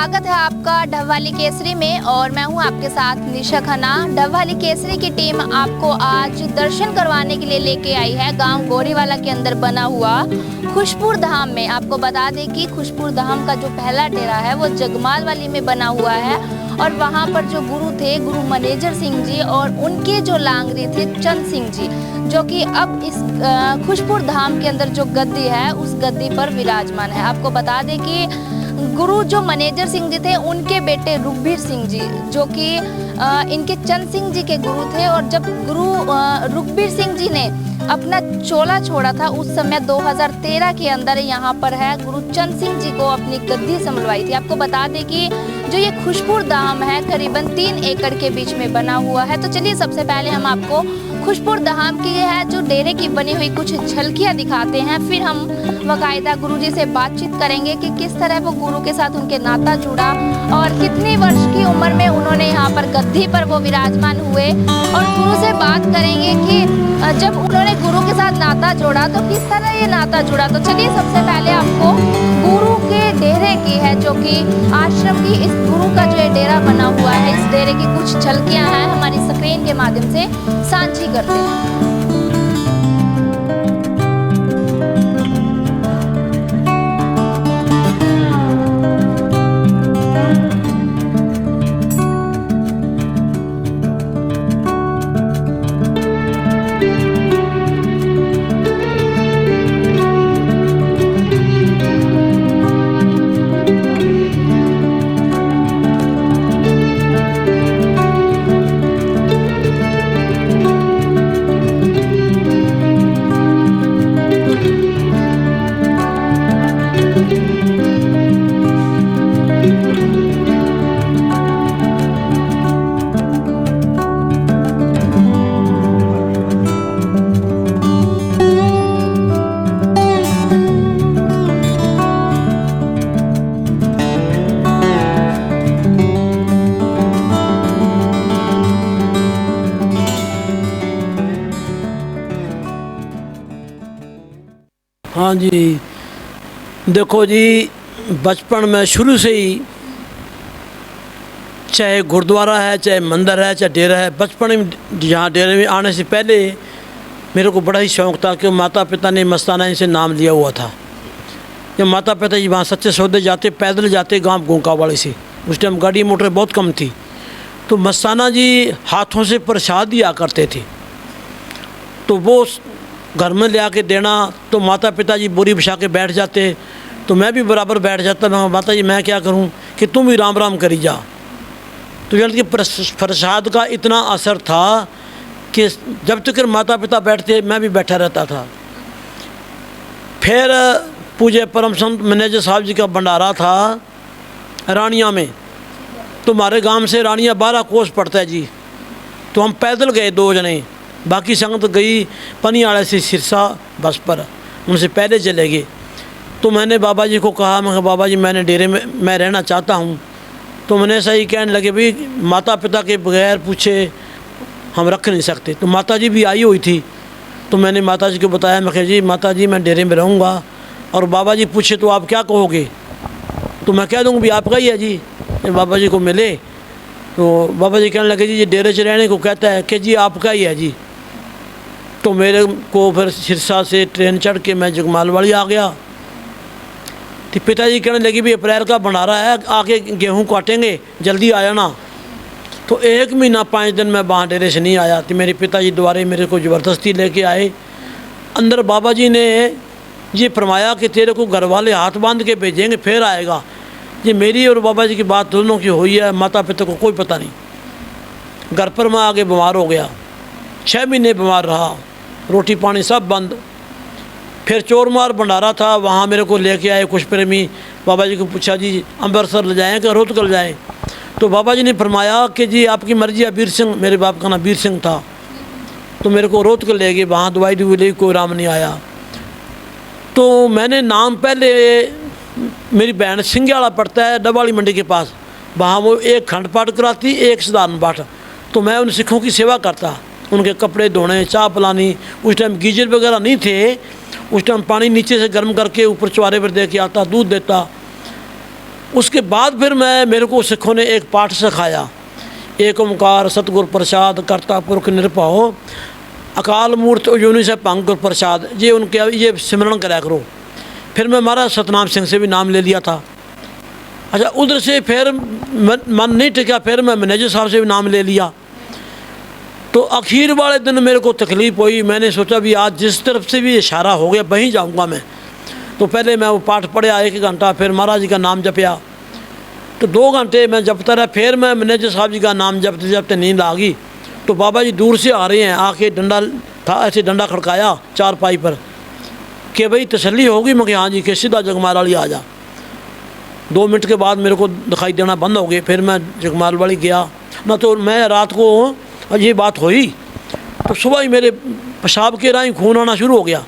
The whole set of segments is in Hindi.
स्वागत है आपका डबवाली केसरी में और मैं हूं आपके साथ निशा खन्ना। डबवाली केसरी की टीम आपको आज दर्शन करवाने के लिए लेके आई है गांव गोरीवाला के अंदर बना हुआ खुशपुर धाम में। आपको बता दें कि खुशपुर धाम का जो पहला डेरा है वो जगमालवाली में बना हुआ है और वहां पर जो गुरु थे गुरु मनेजर सिंह जी और उनके जो लांगरी थे चंद सिंह जी, जो कि अब इस खुशपुर धाम के अंदर जो गद्दी है उस गद्दी पर विराजमान है। आपको बता दें कि गुरु जो मनेजर सिंह जी थे उनके बेटे रुखबीर सिंह जी, जो कि इनके चंद सिंह जी के गुरु थे, और जब गुरु रुखबीर सिंह जी ने अपना चोला छोड़ा था उस समय 2013 के अंदर यहाँ पर है गुरु चंद सिंह जी को अपनी गद्दी संभलवाई थी। आपको बता दें कि जो ये खुशपुर धाम है करीबन 3 एकड़ के बीच में बना हुआ है। तो चलिए सबसे पहले हम आपको खुशपुर धाम की है जो डेरे की बनी हुई कुछ झलकियां दिखाते हैं, फिर हम बाकायदा गुरु जी से बातचीत करेंगे कि किस तरह वो गुरु के साथ उनके नाता जुड़ा और कितनी वर्ष की उम्र में उन्होंने यहाँ पर गद्दी पर वो विराजमान हुए, और गुरु से बात करेंगे कि जब उन्होंने गुरु के साथ नाता जोड़ा तो किस तरह ये नाता जुड़ा। तो चलिए सबसे पहले आपको गुरु के डेरे की है जो कि आश्रम की इस गुरु का जो डेरा बना हुआ है इस डेरे की कुछ झलकियां हैं हमारी स्क्रीन के माध्यम से साझी करते हैं। हाँ जी, देखो जी, बचपन में शुरू से ही चाहे गुरुद्वारा है चाहे मंदिर है चाहे डेरा है, बचपन में यहाँ डेरे में आने से पहले मेरे को बड़ा ही शौक़ था कि माता पिता ने मस्ताना से नाम लिया हुआ था। जब माता पिता जी वहाँ सच्चे सौदे जाते पैदल जाते गांव गोंकावाड़ी से, उस टाइम गाड़ी मोटर बहुत कम थी, तो मस्ताना जी हाथों से प्रसाद दिया करते थे, तो वो घर में ले आके देना, तो माता पिता जी बोरी बिछा के बैठ जाते, तो मैं भी बराबर बैठ जाता। मैं माता जी मैं क्या करूं कि तुम भी राम राम करी जा। तो यानी कि प्रसाद का इतना असर था कि जब तक माता पिता बैठते मैं भी बैठा रहता था। फिर पूज्य परम संत मैनेजर साहब जी का भंडारा था रानिया में, तो हमारे गांव से रानिया 12 कोस पड़ता है जी, तो हम पैदल गए 2 जने, बाकी संगत गई पनियाड़े से सिरसा बस पर, उनसे पहले चले गए। तो मैंने बाबा जी को कहा, मैं बाबा जी मैंने डेरे में मैं रहना चाहता हूँ। तो मैंने ऐसा ही कहने लगे भाई माता पिता के बगैर पूछे हम रख नहीं सकते। तो माता जी भी आई हुई थी, तो मैंने माता जी को बताया, मैं कहा जी माता जी मैं डेरे में रहूँगा, और बाबा जी पूछे तो आप क्या कहोगे, तो मैं कह दूँगा भी आपका ही है जी। बाबा जी को मिले तो बाबा जी कहने लगे जी ये डेरे से रहने को कहता है कि जी आपका ही है जी। तो मेरे को फिर सिरसा से ट्रेन चढ़ के मैं जगमालवाड़ी आ गया। तो पिताजी कहने लगे भी अप्रैल का भंडारा है, आके गेहूं काटेंगे, जल्दी आया ना। तो 1 महीना 5 दिन मैं वहाँ डेरे से नहीं आया। तो मेरे पिताजी दोबारा मेरे को ज़बरदस्ती लेके आए अंदर। बाबा जी ने ये फरमाया कि तेरे को घर वाले हाथ बांध के भेजेंगे फिर आएगा। ये मेरी और बाबा जी की बात दोनों की हुई है, माता पिता को कोई पता नहीं। घर पर मैं आगे बीमार हो गया, 6 महीने बीमार रहा, रोटी पानी सब बंद। फिर चोरमार भंडारा था, वहाँ मेरे को लेके आए कुछ प्रेमी। बाबा जी को पूछा जी अमृतसर ले जाएँ कि रोहतक ले जाएँ। तो बाबा जी ने फरमाया कि जी आपकी मर्जी है। वीर सिंह, मेरे बाप का नाम वीर सिंह था, तो मेरे को रोहतक ले गए। वहाँ दवाई ले, कोई आराम नहीं आया। तो मैंने नाम पहले मेरी बहन सिंघियाड़ा पड़ता है डबवाली मंडी के पास, वहाँ वो एक खंड पाठ कराती, एक साधारण पाठ। तो मैं उन सिखों की सेवा करता, उनके कपड़े धोने, चाय पिलानी। उस टाइम गीजर वगैरह नहीं थे, उस टाइम पानी नीचे से गर्म करके ऊपर चुआरे पर दे के आता, दूध देता। उसके बाद फिर मेरे को सिखों ने एक पाठ सिखाया, एक ओंकार सतगुर प्रसाद करता पुरख निरभाओ अकाल मूर्त उजूनी से भंग गुर प्रसाद, ये उनके ये सिमरन करा करो। फिर मैं महाराज सतनाम सिंह से भी नाम ले लिया था। अच्छा, उधर से फिर मन नहीं टिका, फिर मैं मैनेजर साहब से भी नाम ले लिया। तो आखिर वाले दिन मेरे को तकलीफ़ हुई, मैंने सोचा भी आज जिस तरफ से भी इशारा हो गया वहीं जाऊंगा मैं। तो पहले मैं वो पाठ पढ़ा 1 घंटा, फिर महाराज जी का नाम जपया, तो 2 घंटे मैं जपता रहा। फिर मैं मैनेजर साहब जी का नाम जपते जपते नींद आ गई। तो बाबा जी दूर से आ रहे हैं, आके डंडा था ऐसे डंडा खड़काया चारपाई पर कि भाई तसल्ली होगी। मैं कि हाँ जी, कि सीधा जगमाल वाली आ जा। 2 मिनट के बाद मेरे को दिखाई देना बंद हो गए। फिर मैं जगमाल वाली गया ना, तो मैं रात को ये बात हुई तो सुबह ही मेरे पेशाब के राही खून आना शुरू हो गया।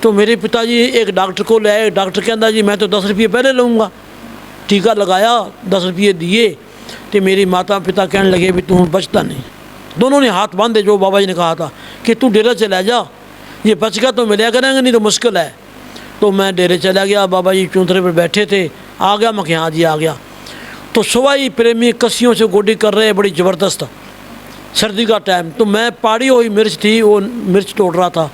तो मेरे पिताजी एक डॉक्टर को ले आए। डॉक्टर कहता जी मैं तो 10 रुपये पहले लूँगा। टीका लगाया, 10 रुपये दिए, तो मेरी माता पिता कहने लगे भी तू बचता नहीं। दोनों ने हाथ बांधे, जो बाबा जी ने कहा था कि तू डेरा चला जा, ये बच गया तो मिला करेंगे, नहीं तो मुश्किल है। तो मैं डेरे चला गया, बाबा जी चौंतरे पर बैठे थे। आ गया मैं कि हाँ जी आ गया। तो सुबह ही प्रेमी कस्सियों से गोडी कर रहे हैं बड़ी ज़बरदस्त, सर्दी का टाइम। तो मैं पाड़ी हुई मिर्च थी, वो मिर्च तोड़ रहा था।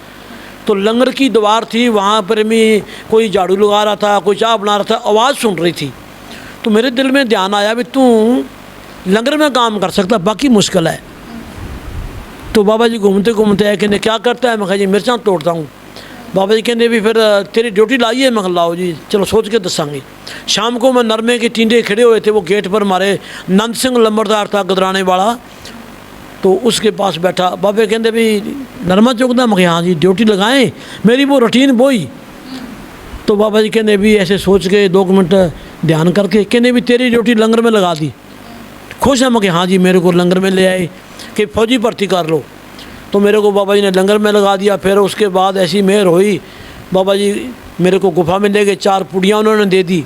तो लंगर की दीवार थी, वहाँ प्रेमी कोई झाड़ू लगा रहा था, कोई चाय बना रहा था, आवाज़ सुन रही थी। तो मेरे दिल में ध्यान आया भी तू लंगर में काम कर सकता, बाकी मुश्किल है। तो बाबा जी घूमते घूमते आए, कहने क्या करता है? मैं कहा जी मिर्चा तोड़ता हूँ। बाबा जी कहते भी फिर तेरी ड्यूटी लाई है? मैं लाओ जी, चलो सोच के दसांगे। शाम को मैं नरमे के टींडे खड़े हुए थे, वो गेट पर मारे नंद सिंह लंबरदार था गदराने वाला, तो उसके पास बैठा। बाबे कहते भी नरमा चुकदा? मैं हाँ जी, ड्यूटी लगाएं, मेरी वो रूटीन बोई। तो बाबा जी कहते भी ऐसे सोच के 2 मिनट ध्यान करके कहने भी तेरी ड्यूटी लंगर में लगा दी। खुश है? मैं हाँ जी, मेरे को लंगर में ले आए कि फौजी भर्ती कर लो। तो मेरे को बाबा जी ने लंगर में लगा दिया। फिर उसके बाद ऐसी मेहर हुई, बाबा जी मेरे को गुफा में ले गए, 4 पुड़ियाँ उन्होंने दे दी।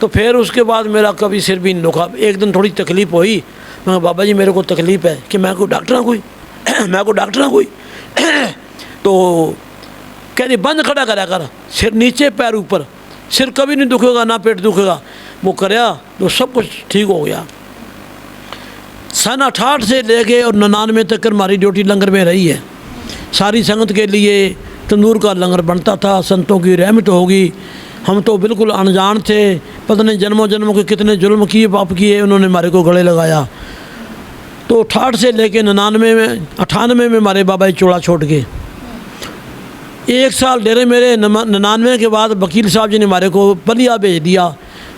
तो फिर उसके बाद मेरा कभी सिर भी नहीं दुखा। एक दिन थोड़ी तकलीफ़ हुई, मैं बाबा जी मेरे को तकलीफ़ है कि मैं कोई डॉक्टर हाँ कोई मैं कोई डॉक्टर हाँ कोई तो कह रही बंद खड़ा करा कर, सिर नीचे पैर ऊपर, सिर कभी नहीं दुखेगा ना पेट दुखेगा। वो कराया तो सब कुछ ठीक हो गया। सन 68 से लेके और 99 तक हमारी ड्यूटी लंगर में रही है। सारी संगत के लिए तंदूर का लंगर बनता था। संतों की रहमत होगी, हम तो बिल्कुल अनजान थे, पता नहीं जन्मों जन्मों के कितने जुल्म किए पाप किए, उन्होंने हमारे को गले लगाया। तो 68 से लेके 98 में हमारे बाबा जी चोड़ा छोड़ गए। 1 साल डेरे मेरे 99 के बाद वकील साहब जी ने हमारे को बलिया भेज दिया,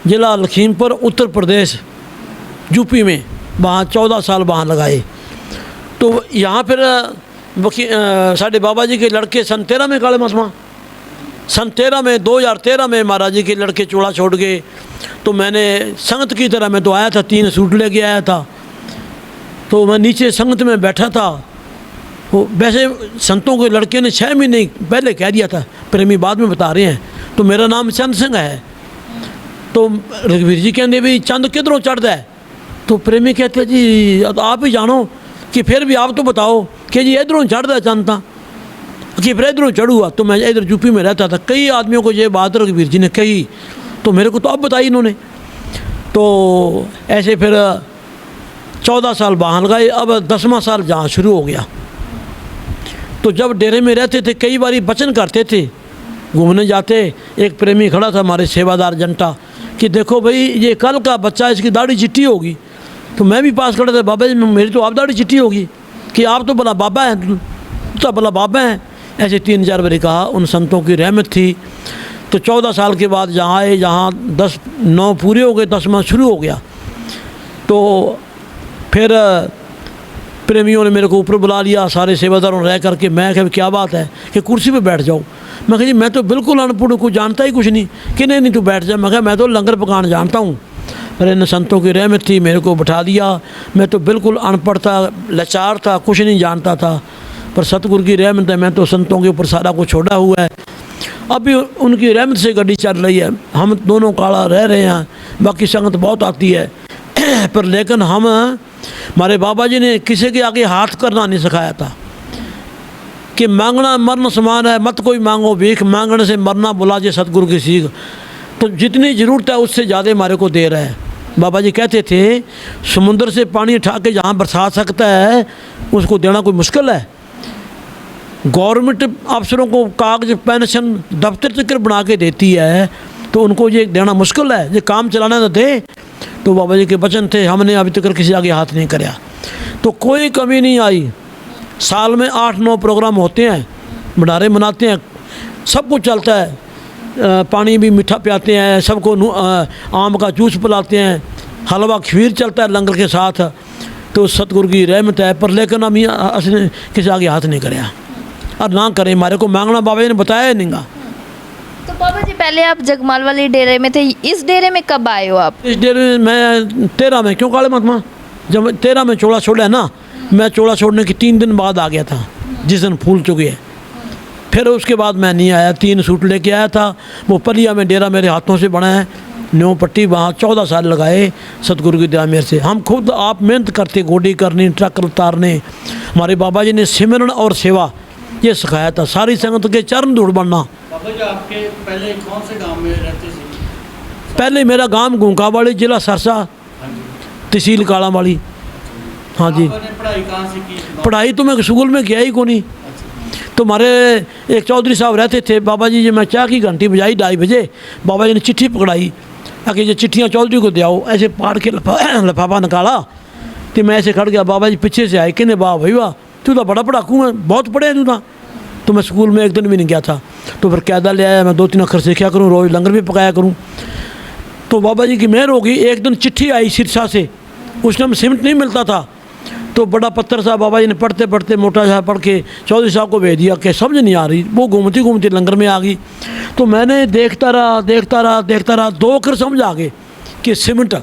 ज़िला लखीमपुर उत्तर प्रदेश यूपी में। वहाँ 14 साल वहाँ लगाए। तो यहाँ फिर साढ़े बाबा जी के लड़के सन 13 में काले मसमा, सन 13 में 2013 में महाराज जी के लड़के चूड़ा छोड़ गए। तो मैंने संगत की तरह मैं तो आया था, 3 सूट लेके आया था। तो मैं नीचे संगत में बैठा था। वो वैसे संतों के लड़के ने 6 महीने पहले कह दिया था, प्रेमी बाद में बता रहे हैं। तो मेरा नाम चंद सिंह है। तो रघुवीर जी कहते भी चंद किधरों चढ़ता है? तो प्रेमी कहते जी आप ही जानो, कि फिर भी आप तो बताओ कि जी इधरों चढ़ता है चंद था, कि फिर इधरों चढ़ूँगा। तो मैं इधर यूपी में रहता था, कई आदमियों को ये बात रघुवीर जी ने कही, तो मेरे को तो अब बताई इन्होंने। तो ऐसे फिर 14 साल वहाँ लगाए। अब 10वां साल जहाँ शुरू हो गया। तो जब डेरे में रहते थे कई बार वचन करते थे, घूमने जाते, एक प्रेमी खड़ा था हमारे सेवादार जनता कि देखो भाई ये कल का बच्चा, इसकी दाढ़ी चिट्टी होगी। तो मैं भी पास खड़ा था, बाबा जी मेरी तो आप दाढ़ी चिट्टी होगी, कि आप तो भला बाबा हैं, तो भला बाबा हैं। ऐसे 3-4 बार कहा। उन संतों की रहमत थी। तो 14 साल के बाद जहाँ आए, जहाँ 9 पूरे हो गए, 10वां शुरू हो गया। तो फिर प्रेमियों ने मेरे को ऊपर बुला लिया, सारे सेवादारों रह करके। मैं कहा क्या बात है कि कुर्सी पे बैठ जाओ। मैं कहा जी मैं तो बिल्कुल अनपढ़ को जानता ही कुछ नहीं। कि नहीं तू बैठ जा। मैं कहा मैं तो लंगर पकान जानता हूँ। पर इन संतों की रहमत थी, मेरे को बिठा दिया। मैं तो बिल्कुल अनपढ़ था, लाचार था, कुछ नहीं जानता था। पर सतगुरु की रहमत है, मैं तो संतों के ऊपर सारा कुछ छोड़ा हुआ है। अभी उनकी रहमत से गाड़ी चल रही है। हम दोनों काला रह रहे हैं, बाकी संगत बहुत आती है। पर लेकिन हमारे बाबा जी ने किसी के आगे हाथ करना नहीं सिखाया था कि मांगना मरण समान है, मत कोई मांगो भीख, मांगने से मरना बुला जे सतगुरु की सीख। तो जितनी ज़रूरत है उससे ज़्यादा हमारे को दे रहा है। बाबा जी कहते थे समुंदर से पानी उठा के जहाँ बरसा सकता है उसको देना कोई मुश्किल है। गवर्नमेंट अफसरों को कागज पेंशन दफ्तर चक्कर बना के देती है तो उनको ये देना मुश्किल है, ये काम चलाना तो दे। तो बाबा जी के वचन थे, हमने अभी तक किसी आगे हाथ नहीं कराया। तो कोई कमी नहीं आई। साल में 8-9 प्रोग्राम होते हैं, भंडारे मनाते हैं, सब कुछ चलता है। पानी भी मीठा पिलाते हैं, सबको आम का जूस पिलाते हैं, हलवा खीर चलता है लंगर के साथ। तो सतगुरु की रहमत है। पर लेकिन हम असने किसी आगे हाथ नहीं कराया और ना करें, हमारे को मांगना बाबा जी ने बताया नहीं गा। तो बाबा जी पहले आप जगमाल वाले डेरे में थे, इस डेरे में कब आए हो आप? इस डेरे में मैं 13 में, क्यों काले महात्मा, जब 13 में चोला छोड़ा है ना, मैं चोला छोड़ने के 3 दिन बाद आ गया था, जिस दिन फूल चुके हैं। फिर उसके बाद मैं नहीं आया। 3 सूट लेके आया था। वो पलिया में डेरा मेरे हाथों से बना है, न्यू पट्टी, वहाँ 14 साल लगाए सतगुरु की दया मेरे से। हम खुद आप मेहनत करते, गोडी करनी, ट्रक उतारने। हमारे बाबा जी ने सिमरन और सेवा ये सिखाया था, सारी संगत के चरण धूड़ बनना। बाबा जी आपके पहले कौन से गांव में रहते थे? पहले मेरा गांव घूंकावाली, जिला सरसा, तहसील कालावाली। हाँ जी। आपने पढ़ाई कहाँ से की? पढ़ाई तो मैं स्कूल में गया ही को नहीं। तो हमारे एक चौधरी साहब रहते थे, बाबा जी मैं चाय की घंटी बजाई 2:30 बजे, बाबा जी ने चिट्ठी पकड़ाई, आके ये चिट्ठियाँ चौधरी को दे आओ। ऐसे पाड़ के लफाफा निकाला तो मैं ऐसे खड़ गया। बाबा जी पीछे से आए, कहने वाह भाई वाह, तू तो बड़ा पढ़ाकू है, बहुत पढ़े है तू तो मैं स्कूल में एक दिन भी नहीं गया था। तो फिर कायदा ले आया, मैं 2-3 अक्षर सीखा करूँ, रोज़ लंगर भी पकाया करूँ। तो बाबा जी की मेहर होगी। एक दिन चिट्ठी आई सिरसा से, उस टाइम सीमेंट नहीं मिलता था। तो बड़ा पत्थर साहब बाबा जी ने पढ़ते पढ़ते मोटा सा पढ़ के चौधरी साहब को भेज दिया कि समझ नहीं आ रही। वो घूमती घूमती लंगर में आ गई। तो मैंने देखता रहा 2 अक्षर समझ आ गए कि सीमेंट।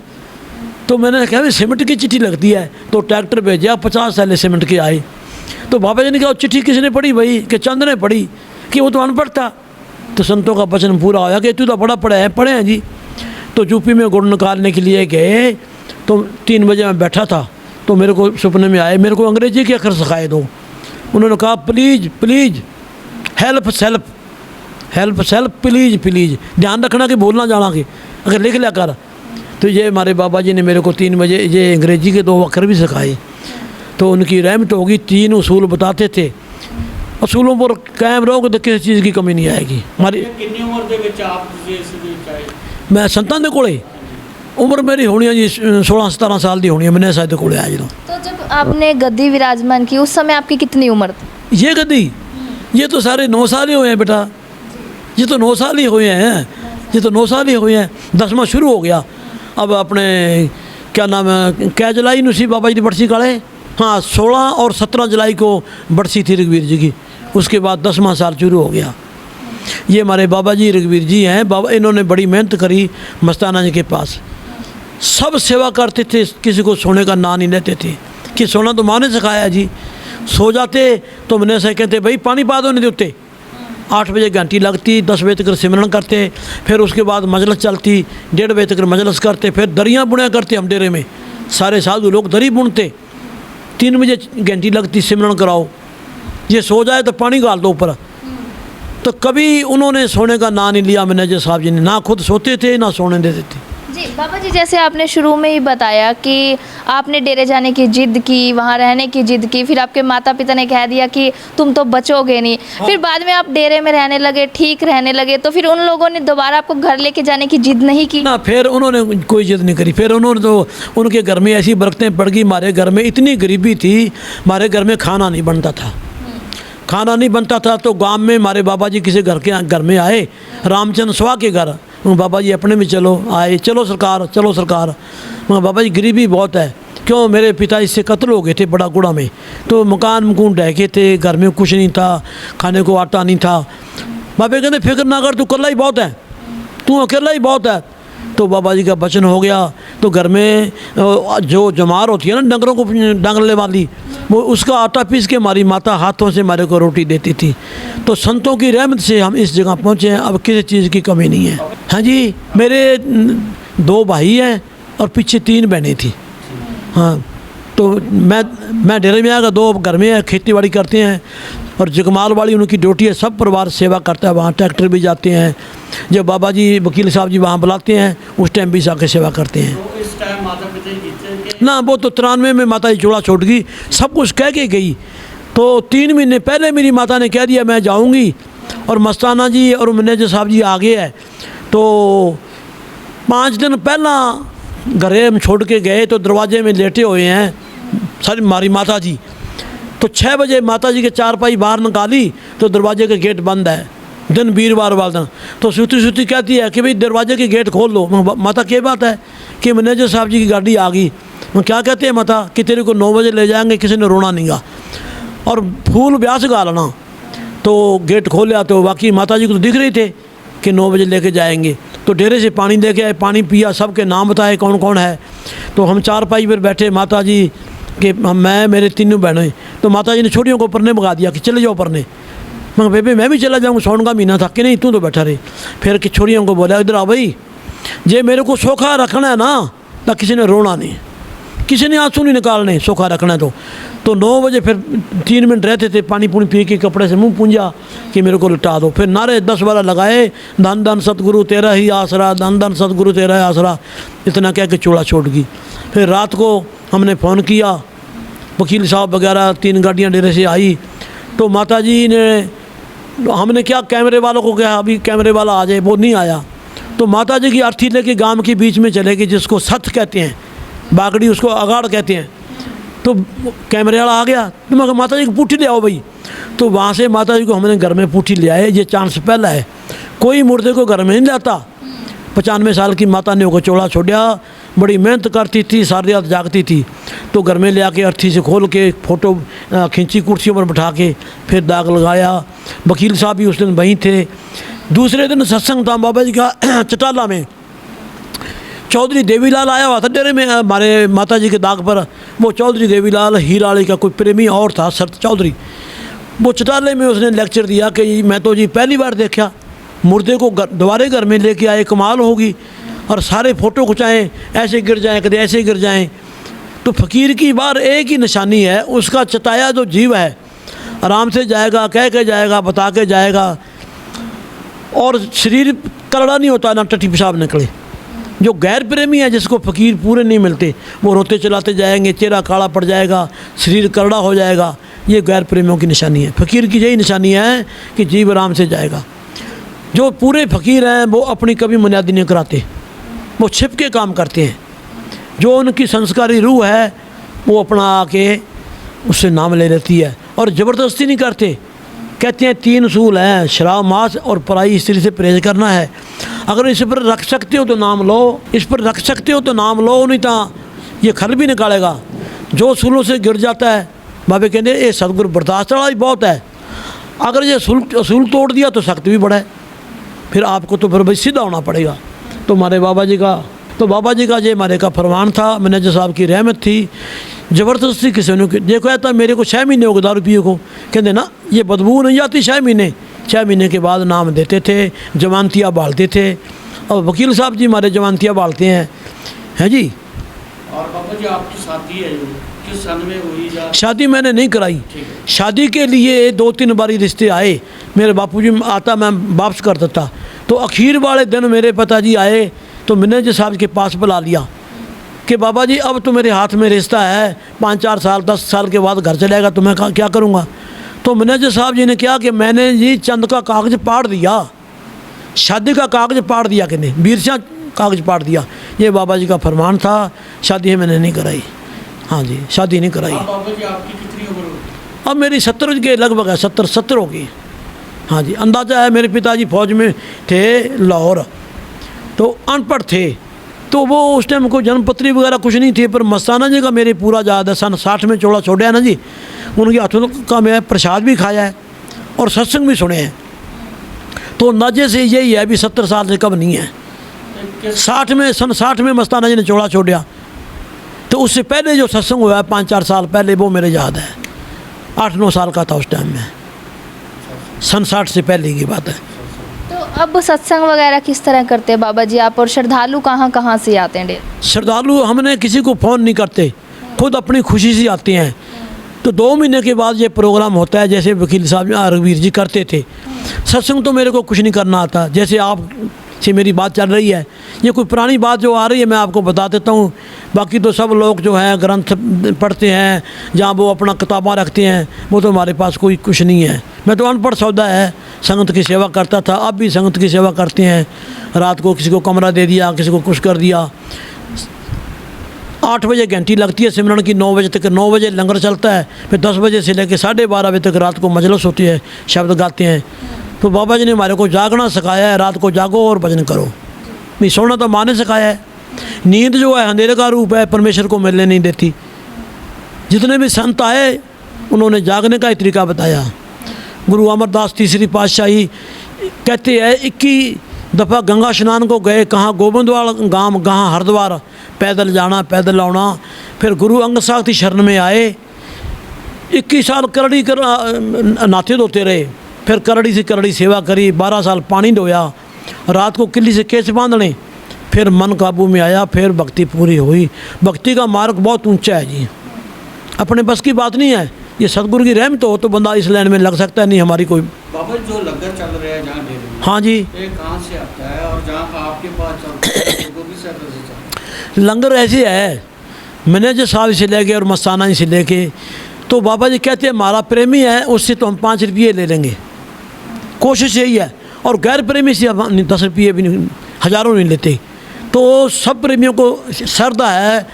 तो मैंने कहा भाई सीमेंट की चिट्ठी लगती है। तो ट्रैक्टर भेजा, 50 साल सीमेंट के आए। तो बाबा जी ने कहा चिट्ठी किसने पढ़ी भाई? कि चंद ने पढ़ी, कि वो तो अनपढ़ था। तो संतों का वचन पूरा होया कि तू तो बड़ा पढ़े हैं जी। तो यूपी में गुड़ निकालने के लिए गए। तो 3 बजे मैं बैठा था, तो मेरे को सपने में आए, मेरे को अंग्रेजी के अक्षर सिखाए दो। उन्होंने कहा please please, help self, help self, please please, ध्यान रखना कि बोलना जाना कि अगर लिख लिया कर। तो ये हमारे बाबा जी ने मेरे को 3 बजे ये अंग्रेजी के 2 अक्षर भी सिखाए। तो उनकी रहमत होगी। 3 उसूल बताते थे, उसूलों पर कायम रहोगे तो किसी चीज़ की कमी नहीं आएगी हमारी। कितनी उम्र ਦੇ ਵਿੱਚ आप ਇਸ ਦੇ ਵਿੱਚ ਆਏ? मैं संतां दे कोले उम्र मेरी होनी है जी 16-17 साल की होनी है। मैंने शायद कोले आया जो। तो जब आपने गद्दी विराजमान की उस समय आपकी कितनी उम्र थी? ये गद्दी, ये तो सारे 9 साल ही हुए हैं बेटा, ये तो 9 साल ही हुए हैं, ये तो 9 साल ही हुए हैं। 10वां शुरू हो गया। अब अपने क्या नाम है, क्या जुलाई नुसी बाबा जी की बरसी काले, हाँ 16 और 17 जुलाई को बरसी थी रघुवीर जी की। उसके बाद 10वां साल शुरू हो गया। ये हमारे बाबा जी रघुवीर जी हैं। बाबा इन्होंने बड़ी मेहनत करी मस्ताना जी के पास, सब सेवा करते थे, किसी को सोने का ना नहीं लेते थे कि सोना तो माँ ने सिखाया जी। सो जाते तो मैंने से कहते भाई पानी पा दो नहीं देते। 8 बजे घंटी लगती, 10 बजे तक सिमरन करते, फिर उसके बाद मजलिस चलती, 1:30 बजे तक मजलिस करते, फिर दरियाँ बुना करते हम डेरे में, सारे साधु लोग दरी बुनते। 3 बजे घंटी लगती, सिमरन कराओ, ये सो जाए तो पानी गाल दो ऊपर। तो कभी उन्होंने सोने का ना नहीं लिया मैनेजर साहब जी ने, ना खुद सोते थे ना सोने देते थे जी। बाबा जी जैसे आपने शुरू में ही बताया कि आपने डेरे जाने की जिद की, वहाँ रहने की जिद की, फिर आपके माता पिता ने कह दिया कि तुम तो बचोगे नहीं। फिर बाद में आप डेरे में रहने लगे, ठीक रहने लगे, तो फिर उन लोगों ने दोबारा आपको घर लेके जाने की जिद नहीं की? ना, फिर उन्होंने कोई जिद नहीं करी। फिर उन्होंने तो उनके घर में ऐसी बरकतें पड़ गई। हमारे घर में इतनी गरीबी थी, हमारे घर में खाना नहीं बनता था। खाना नहीं बनता था तो गांव में हमारे बाबा जी किसी घर में आए, रामचंद्र स्वाह के घर। बाबा जी अपने भी चलो आए, चलो सरकार चलो सरकार। बाबा जी गरीबी बहुत है, क्यों मेरे पिता इससे कत्ल हो गए थे बड़ा गुड़ा में। तो मकान मकून ढह थे, घर में कुछ नहीं था, खाने को आटा नहीं था। बाबा कहते फिक्र ना कर, तू अकेला ही बहुत है, तू अकेला ही बहुत है। तो बाबा जी का वचन हो गया। तो घर में जो जमार होती है ना डंगरों को डांगरने वाली, वो उसका आटा पीस के हमारी माता हाथों से हमारे को रोटी देती थी। तो संतों की रहमत से हम इस जगह पहुँचे हैं, अब किसी चीज़ की कमी नहीं है। हाँ जी, मेरे 2 भाई हैं और पीछे 3 बहनें थी। हाँ, तो मैं डेरे में आकर 2 घर में है, खेती बाड़ी करते हैं। और जगमाल वाली उनकी ड्यूटी है, सब परिवार सेवा करता है वहाँ। ट्रैक्टर भी जाते हैं, जब बाबा जी वकील साहब जी वहाँ बुलाते हैं उस टाइम भी जाके सेवा करते हैं। तो इस टाइम माता पिता जी जीते थे? ना, वो तो 93 में माता जी चूड़ा छोड़ गई, सब कुछ कह के गई। तो 3 महीने पहले मेरी माता ने कह दिया मैं जाऊंगी, और मस्ताना जी और मैनेजर साहब जी आगे है। तो 5 दिन पहला घरे हम छोड़ के गए तो दरवाजे में लेटे हुए हैं सारी हमारी माता जी। तो 6 बजे माता जी के चारपाई बाहर निकाली तो दरवाजे का गेट बंद है, दिन वीरवार वाला दिन। तो सूती सूती कहती है कि भाई दरवाजे के गेट खोल लो। माता क्या बात है कि मैनेजर साहब जी की गाड़ी आ गई। मैं क्या कहते हैं माता कि तेरे को 9 बजे ले जाएंगे, किसी ने रोना नहीं गा, और फूल ब्यास गालना। तो गेट खोला तो बाकी माता जी को तो दिख रही थे कि 9 बजे लेके जाएंगे। तो डेरे से पानी लेके आए, पानी पिया, सबके नाम बताए कौन कौन है। तो हम चारपाई पर बैठे, माता जी के मैं मेरे 3 बहनें। तो माता जी ने छोटियों को परने भगा दिया कि चले जाओ परने। मैं बेबे मैं भी चला जाऊँगा, साउन का महीना था कि नहीं तू तो बैठा रहे। फिर कि छोटियों को बोला इधर आ भाई, जे मेरे को सोखा रखना है ना तो किसी ने रोना नहीं, किसी ने आंसू नहीं निकालने, सोखा रखना है तो 9 बजे फिर 3 मिनट रहते थे, पानी पूनी पी के कपड़े से मुंह पूंजा कि मेरे को लुटा दो। फिर नारे 10-12 लगाए, धन धन सतगुरु तेरा ही आसरा, धन धन सतगुरु तेरा ही आसरा, इतना कह के चूड़ा छोड़ गई। फिर रात को हमने फ़ोन किया, वकील साहब वगैरह 3 गाड़ियाँ डेरे से आई। तो माता जी ने, हमने क्या कैमरे वालों को कहा अभी कैमरे वाला आ जाए, वो नहीं आया। तो माता जी की अर्थी लेके गांव के बीच में चले गए, जिसको सत कहते हैं, बागड़ी उसको अगाड़ कहते हैं। तो कैमरे वाला आ गया तो मैं कहा माता जी को पूठी ले आओ भाई। तो वहाँ से माता जी को हमने घर में पूठी ले आए। ये चांस पहला है, कोई मुर्दे को घर में नहीं लाता। 95 साल की माता ने वो चौड़ा छोड़ा, बड़ी मेहनत करती थी, सारी रात जागती थी। तो घर में ले आके अर्थी से खोल के फ़ोटो खींची, कुर्सियों पर बैठा के फिर दाग लगाया। वकील साहब भी उस दिन वहीं थे। दूसरे दिन सत्संग था बाबा जी का चटाला में। चौधरी देवीलाल आया हुआ था डेरे में हमारे माता जी के दाग पर। वो चौधरी देवीलाल हीराड़ी का कोई प्रेमी और था, शरत चौधरी। वो चटाले में उसने लेक्चर दिया कि मैं तो जी पहली बार देखा मुर्दे को दोबारे घर में लेके आए, कमाल होगी। और सारे फ़ोटो खिंचाएँ, ऐसे गिर जाएँ कदे ऐसे गिर जाएँ। तो फ़कीर की बार एक ही निशानी है, उसका चताया जो जीव है आराम से जाएगा, कह के जाएगा, बता के जाएगा, और शरीर करड़ा नहीं होता, ना टट्टी पेशाब निकले। जो गैर प्रेमी है, जिसको फ़कीर पूरे नहीं मिलते, वो रोते चलाते जाएंगे, चेहरा काला पड़ जाएगा, शरीर करड़ा हो जाएगा। ये गैर प्रेमियों की निशानी है। फ़कीर की यही निशानी है कि जीव आराम से जाएगा। जो पूरे फ़कीर हैं वो अपनी कभी बुनियादी नहीं कराते, वो छिप के काम करते हैं। जो उनकी संस्कारी रूह है वो अपना आके उससे नाम ले लेती है, और ज़बरदस्ती नहीं करते। कहते हैं 3 उसूल हैं, शराब मांस और पराई स्त्री से परहेज करना है। अगर इस पर रख सकते हो तो नाम लो, इस पर रख सकते हो तो नाम लो, नहीं तो ये खल भी निकालेगा। जो उसूलों से गिर जाता है, बाबे कहते ये सतगुरु बर्दाश्त वाला ही बहुत है। अगर ये उसूल तोड़ दिया तो सख्त भी बड़ा है, फिर आपको तो फिर सीधा होना पड़ेगा। तो हमारे बाबा जी का ये हमारे का फरमान था, मैनेजर साहब की रहमत थी। ज़बरदस्ती किसी ने देखो कहता मेरे को 6 महीने हो गए दारू पिए को, कहते ना ये बदबू नहीं जाती 6 महीने। 6 महीने के बाद नाम देते थे, जमानतियाँ बालते थे, और वकील साहब जी हमारे जमानतियाँ बालते हैं जी। और बाबा जी आपकी शादी है किस सन में हुई? शादी मैंने नहीं कराई। शादी के लिए 2-3 बारी रिश्ते आए, मेरे बापूजी आता मैं वापस कर देता। तो आखिर वाले दिन मेरे पिताजी आए तो मैनेजर साहब के पास बुला लिया कि बाबा जी अब तो मेरे हाथ में रिश्ता है, 5-4 साल 10 साल के बाद घर चलेगा, तो मैं क्या करूँगा। तो मैनेजर साहब जी ने कहा कि मैंने जी चंद का कागज़ पाड़ दिया, शादी का कागज़ पाड़ दिया, कहने बीरसा कागज़ पाड़ दिया। ये बाबा जी का फरमान था। शादी मैंने नहीं कराई। हाँ जी, शादी नहीं कराई। बाबा जी आपकी कितनी उम्र होगी? अब मेरी 70 के लगभग है, 70 होगी। हाँ जी, अंदाज़ा है। मेरे पिताजी फौज में थे लाहौर, तो अनपढ़ थे, तो वो उस टाइम को जन्मपत्री वगैरह कुछ नहीं थी। पर मस्ताना जी का मेरे पूरा याद है, सन 60 में चौड़ा छोड़ा ना जी, उनके हाथों का मैं प्रसाद भी खाया है और सत्संग भी सुने हैं। तो अंदाजे से यही है, अभी 70 साल से कम नहीं है। 60 में, सन 60 में मस्ताना जी ने चौड़ा छोड़ा। तो उससे पहले जो सत्संग हुआ है 5-4 साल पहले, वो मेरे याद है। 8-9 साल का था उस टाइम में, सन 60 से पहले की बात है। तो अब सत्संग वगैरह किस तरह करते हैं बाबा जी आप, और श्रद्धालु कहाँ से आते हैं? श्रद्धालु हमने किसी को फ़ोन नहीं करते, खुद अपनी खुशी से आते हैं। तो 2 महीने के बाद ये प्रोग्राम होता है, जैसे वकील साहब रघुवीर जी करते थे। सत्संग तो मेरे को कुछ नहीं करना आता, जैसे आप से मेरी बात चल रही है, ये कोई पुरानी बात जो आ रही है मैं आपको बता देता हूँ। बाकी तो सब लोग जो हैं ग्रंथ पढ़ते हैं, जहाँ वो अपना किताबें रखते हैं, वो तो हमारे पास कोई कुछ नहीं है। मैं तो अनपढ़ सौदा है, संगत की सेवा करता था, अब भी संगत की सेवा करते हैं। रात को किसी को कमरा दे दिया, किसी को कुछ कर दिया। 8 बजे घंटी लगती है सिमरन की, 9 बजे तक, 9 बजे लंगर चलता है, फिर 10 बजे से लेकर 12:30 बजे तक रात को मजलिस होती है, शब्द गाते हैं। तो बाबा जी ने हमारे को जागना सिखाया है, रात को जागो और भजन करो। नहीं सोना तो माँ ने सिखाया है। नींद जो है अंधेरे का रूप है, परमेश्वर को मिलने नहीं देती। जितने भी संत आए उन्होंने जागने का ही तरीका बताया। गुरु अमरदास तीसरी पातशाही कहते हैं 21 दफ़ा गंगा स्नान को गए, कहाँ गोबिंदवाल गांव, कहाँ हरिद्वार, पैदल जाना पैदल आना। फिर गुरु अंग साखी शरण में आए, 21 साल करड़ी कर नाते धोते रहे, फिर करड़ी से करड़ी सेवा करी, 12 साल पानी धोया, रात को किल्ली से केस बांधने, फिर मन काबू में आया, फिर भक्ति पूरी हुई। भक्ति का मार्ग बहुत ऊंचा है जी, अपने बस की बात नहीं है। ये सतगुरु की रहमत हो तो बंदा इस लाइन में लग सकता है, नहीं हमारी कोई। बाबा जी जो लंगर चल रहा है जहाँ डेरे में, हाँ जी, ये कहाँ से आता है और जहाँ आपके पास चलता है वो भी से चलता है? लंगर ऐसे है, मैनेजर साहब से लेके और मस्ताना से लेके, तो बाबा जी कहते हैं हमारा प्रेमी है उससे तो हम 5 रुपये ले लेंगे, कोशिश यही है। और गैर प्रेमी से हम 10 रुपये भी नहीं, हज़ारों नहीं लेते। तो सब प्रेमियों को श्रद्धा है।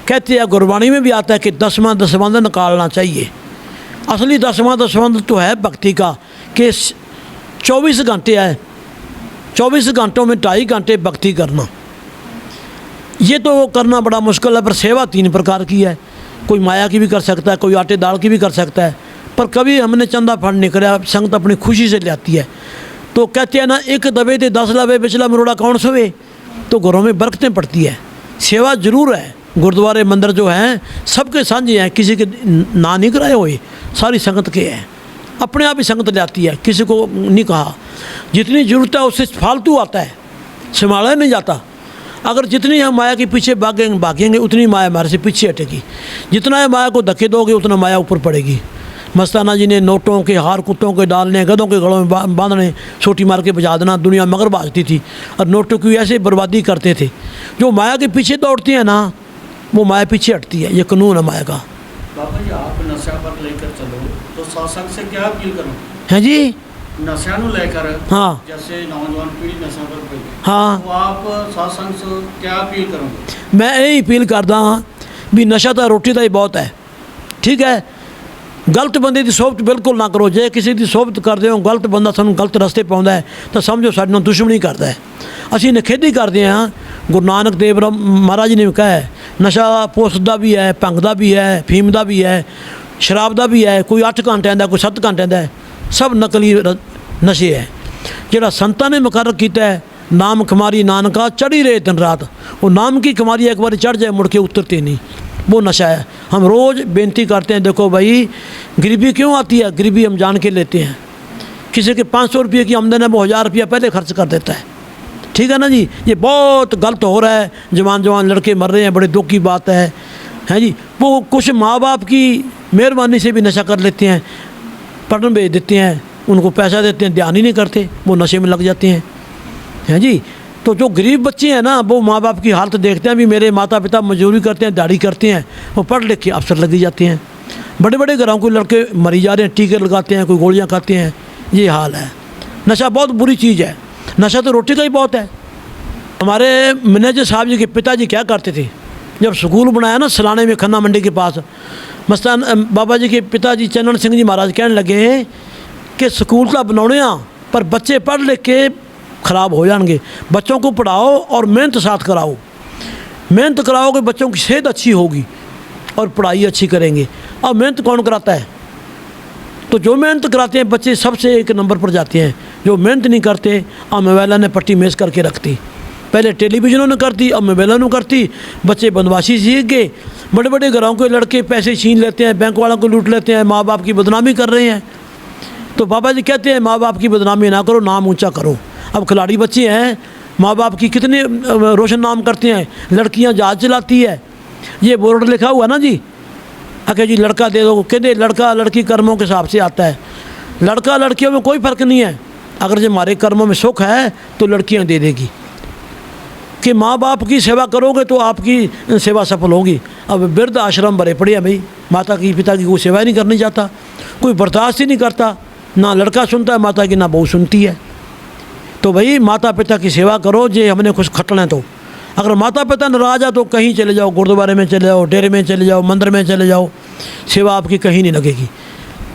कहते हैं गुरबाणी में भी आता है कि 10वां दसबंध निकालना चाहिए। असली 10वां दसबंध तो है भक्ति का, कि 24 घंटे है, 24 घंटों में 2.5 घंटे भक्ति करना। ये तो करना बड़ा मुश्किल है, पर सेवा 3 प्रकार की है। कोई माया की भी कर सकता है, कोई आटे दाल की भी कर सकता है, पर कभी हमने चंदा फंड नहीं कराया, संगत अपनी खुशी से ले आती है। तो कहते हैं ना, एक दबे थे 10 लवे, पिछला मरोड़ा कौन सोवे। तो घरों में बरकतें पड़ती है। सेवा जरूर है, गुरुद्वारे मंदिर जो हैं सबके साझे हैं, किसी के ना नहीं कराए हुए, सारी संगत के हैं। अपने आप ही संगत ले आती है, किसी को नहीं कहा। जितनी ज़रूरत है उससे फालतू आता है, संभाला नहीं जाता। अगर जितनी हम माया के पीछे भागेंगे उतनी माया हमारे से पीछे हटेगी। जितना है माया को धक्के दोगे उतना माया ऊपर पड़ेगी। मस्ताना जी ने नोटों के हार कुत्तों के डालने, गधों के गलों में बांधने, छोटी मार के बजा देना, दुनिया मगर बाजती थी और नोटों की ऐसे बर्बादी करते थे। जो माया के पीछे दौड़ती है ना, वो माया पीछे हटती है, ये कानून है माया का। बाबा जी आप नशा पर लेकर चलो तो सत्संग से क्या अपील करो? हैं जी, नशा ਨੂੰ लेकर, हाँ जैसे नौजवान पीढ़ी नशा पर पई, हाँ, तो आप सत्संग से क्या अपील करोगे? मैं यही अपील करदा हाँ भी नशा तो रोटी का ही बहुत है, ठीक है। गलत बंदे की सोबत बिल्कुल ना करो। जे किसी की सोबत करते हो, गलत बंदा सानू गलत रस्ते पाउंदा है तो समझो साडे नाल दुश्मनी करता है। असीं निखेधी करते हैं। गुरु नानक देव महाराज जी ने भी कहा है, नशा पोस्त का भी है, भंग का भी है, फीम का भी है, शराब का भी है। कोई 8 घंटे का, कोई 7 घंटे का, सब नकली नशे है। जिहड़ा संतां ने मुकर्रर कीता है, नाम खुमारी नानका चढ़ी रहे दिन रात, वो नाम की खुमारी एक बार चढ़ जाए मुड़ के उतरती नहीं, वो नशा है। हम रोज़ बेनती करते हैं, देखो भाई गरीबी क्यों आती है, गरीबी हम जान के लेते हैं। किसी के 500 रुपये की आमदन है, वो 1000 रुपया पहले खर्च कर देता है, ठीक है ना जी। ये बहुत गलत हो रहा है, जवान लड़के मर रहे हैं, बड़े दुख की बात है जी। वो कुछ माँ बाप की मेहरबानी से भी नशा कर लेते हैं, पढ़ने भेज देते हैं, उनको पैसा देते हैं, ध्यान ही नहीं करते, वो नशे में लग जाते हैं जी। तो जो गरीब बच्चे हैं ना, वो माँ बाप की हालत देखते हैं, भी मेरे माता पिता मजदूरी करते हैं, दिहाड़ी करते हैं, वो पढ़ लिख के अफसर लगी जाते हैं। बड़े बड़े घरों के लड़के मरी जा रहे हैं, टीके लगाते हैं, कोई गोलियाँ खाते हैं, ये हाल है। नशा बहुत बुरी चीज़ है, नशा तो रोटी का ही बहुत है। हमारे मैनेजर साहब जी के पिताजी क्या करते थे, जब स्कूल बनाया ना सलाने में खन्ना मंडी के पास, मस्तान बाबा जी के पिताजी चन्नन सिंह जी महाराज कहने लगे कि स्कूल तो बनाने पर बच्चे पढ़ लिख के ख़राब हो जाएंगे, बच्चों को पढ़ाओ और मेहनत साथ कराओ। मेहनत कराओगे बच्चों की सेहत अच्छी होगी और पढ़ाई अच्छी करेंगे। और मेहनत कौन कराता है? तो जो मेहनत कराते हैं बच्चे सबसे 1 नंबर पर जाते हैं। जो मेहनत नहीं करते, अब मोबाइलों ने पट्टी मेज़ करके रखती, पहले टेलीविज़नों ने करती, अब मोबाइलों ने करती। बच्चे बदमाशी सीख गए, बड़े बड़े घरों के लड़के पैसे छीन लेते हैं, बैंक वालों को लूट लेते हैं, माँ बाप की बदनामी कर रहे हैं। तो बाबा जी कहते हैं माँ बाप की बदनामी ना करो, नाम ऊंचा करो। अब खिलाड़ी बच्चे हैं, माँ बाप की कितने रोशन नाम करते हैं। लड़कियां जहाज चलाती है, ये बोर्ड लिखा हुआ ना जी, आके जी लड़का दे दो, कहते लड़का लड़की कर्मों के हिसाब से आता है। लड़का लड़कियों में कोई फ़र्क नहीं है। अगर जो हमारे कर्मों में सुख है तो लड़कियां दे देगी। कि माँ बाप की सेवा करोगे तो आपकी सेवा सफल होगी। अब वृद्ध आश्रम भरे पड़े हैं भाई, माता की पिता की कोई सेवा ही नहीं करनी चाहता, कोई बर्दाश्त ही नहीं करता, ना लड़का सुनता है माता की, ना बहू सुनती है। तो भाई माता पिता की सेवा करो, जे हमने कुछ खटना है तो। अगर माता पिता नाराज है तो कहीं चले जाओ, गुरुद्वारे में चले जाओ, डेरे में चले जाओ, मंदिर में चले जाओ, सेवा आपकी कहीं नहीं लगेगी।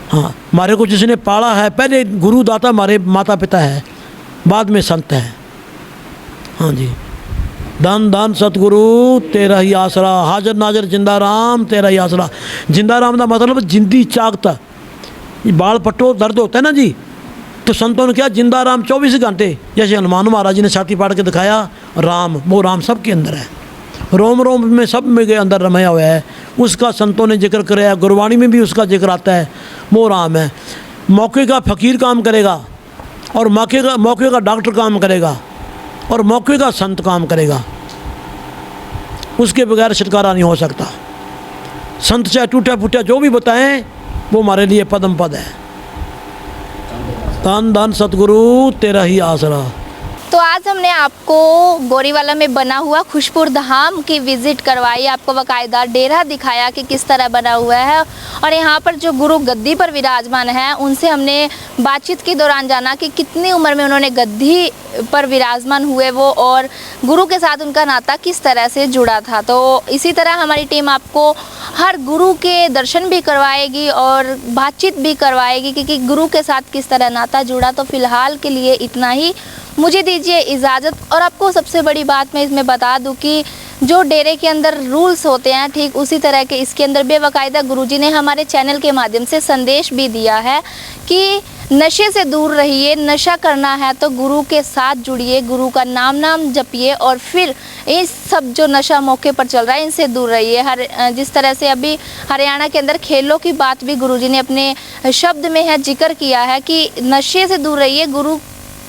हाँ, हमारे को जिसने पाला है, पहले गुरु दाता हमारे माता पिता है, बाद में संत है। हाँ जी, धन धन सतगुरु तेरा ही आसरा, हाजर नाजर जिंदा राम तेरा ही आसरा। जिंदा राम का मतलब जिंदी चाकता, ये बाल पट्टो दर्द होता है ना जी, तो संतों ने क्या जिंदा राम 24 घंटे, जैसे हनुमान महाराज जी ने छाती पाड़ के दिखाया राम, वो राम सबके अंदर है, रोम रोम में सब में के अंदर रमाया हुआ है। उसका संतों ने जिक्र कराया, गुरबाणी में भी उसका जिक्र आता है, वो राम है। मौके का फ़कीर काम करेगा, और मौके का डॉक्टर काम करेगा, और मौके का संत काम करेगा। उसके बगैर छुटकारा नहीं हो सकता। संत चाहे टूटा फूटा जो भी बताएं, वो हमारे लिए पदम पद है। धन धन सतगुरु तेरा ही आसरा। तो आज हमने आपको गोरीवाला में बना हुआ खुशपुर धाम की विजिट करवाई, आपको बाकायदा डेरा दिखाया कि किस तरह बना हुआ है, और यहाँ पर जो गुरु गद्दी पर विराजमान हैं उनसे हमने बातचीत के दौरान जाना कि कितनी उम्र में उन्होंने गद्दी पर विराजमान हुए वो, और गुरु के साथ उनका नाता किस तरह से जुड़ा था। तो इसी तरह हमारी टीम आपको हर गुरु के दर्शन भी करवाएगी और बातचीत भी करवाएगी कि गुरु के साथ किस तरह नाता जुड़ा। तो फिलहाल के लिए इतना ही, मुझे दीजिए इजाज़त। और आपको सबसे बड़ी बात मैं इसमें बता दूं कि जो डेरे के अंदर रूल्स होते हैं, ठीक उसी तरह के इसके अंदर बेवकायदा गुरुजी ने हमारे चैनल के माध्यम से संदेश भी दिया है कि नशे से दूर रहिए, नशा करना है तो गुरु के साथ जुड़िए, गुरु का नाम जपिए, और फिर ये सब जो नशा मौके पर चल रहा है इनसे दूर रहिए। जिस तरह से अभी हरियाणा के अंदर खेलों की बात भी गुरुजी ने अपने शब्द में है जिक्र किया है कि नशे से दूर रहिए, गुरु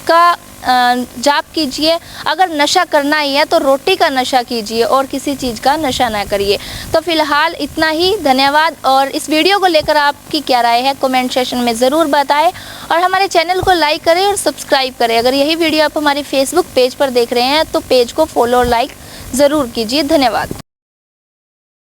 का जाप कीजिए। अगर नशा करना ही है तो रोटी का नशा कीजिए और किसी चीज़ का नशा ना करिए। तो फिलहाल इतना ही, धन्यवाद। और इस वीडियो को लेकर आपकी क्या राय है कमेंट सेशन में ज़रूर बताएं, और हमारे चैनल को लाइक करें और सब्सक्राइब करें। अगर यही वीडियो आप हमारे फेसबुक पेज पर देख रहे हैं तो पेज को फॉलो और लाइक ज़रूर कीजिए। धन्यवाद।